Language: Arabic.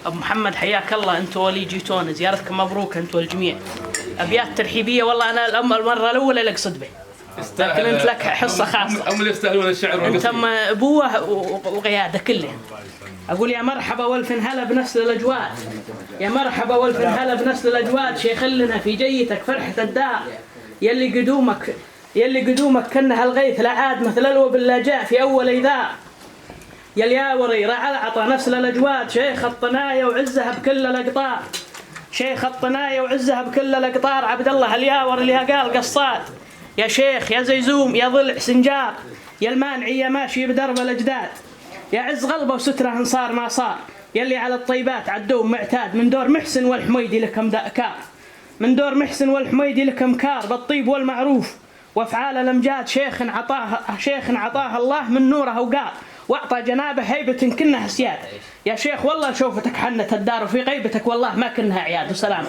أبو محمد حياك الله، أنت ولي جيتون، زيارتكم مبروك أنت والجميع. أبيات ترحيبية والله أنا المرة الأولى اللي أقصد به، لكن أنت لك حصة خاصة. هم اللي يستاهلون الشعر أنتم أبوة وقيادة كلهم. أقول يا مرحبا والف هلا بنسل الأجواد، يا مرحبا والف هلا بنسل الأجواد، شيخ لنا في جيتك فرحة الدار، يلي قدومك كنها الغيث لا عاد مثل الوبل لا جاء في أول إيذار، يا الياوري رعى العطا نسل الأجواد، شيخ الطنايا وعزها بكل الأقطار، شيخ الطنايا وعزها بكل الأقطار، عبد الله الياور اللي قال قصاد، يا شيخ يا زيزوم يا ضلع سنجار، يا المانعي يا ماشي بدرب الأجداد، يا عز غلبه وستره إن صار ما صار، يلي على الطيبات عدوم معتاد، من دور محسن والحميدي لكم كار، من دور محسن والحميدي لكم كار، بالطيب والمعروف وافعال الامجاد، شيخ عطاه الله من نوره وقار، واعطى جنابه هيبه كنها سياد، يا شيخ والله شوفتك حنت الدار، وفي غيبتك والله ما كنها عياد. وسلام.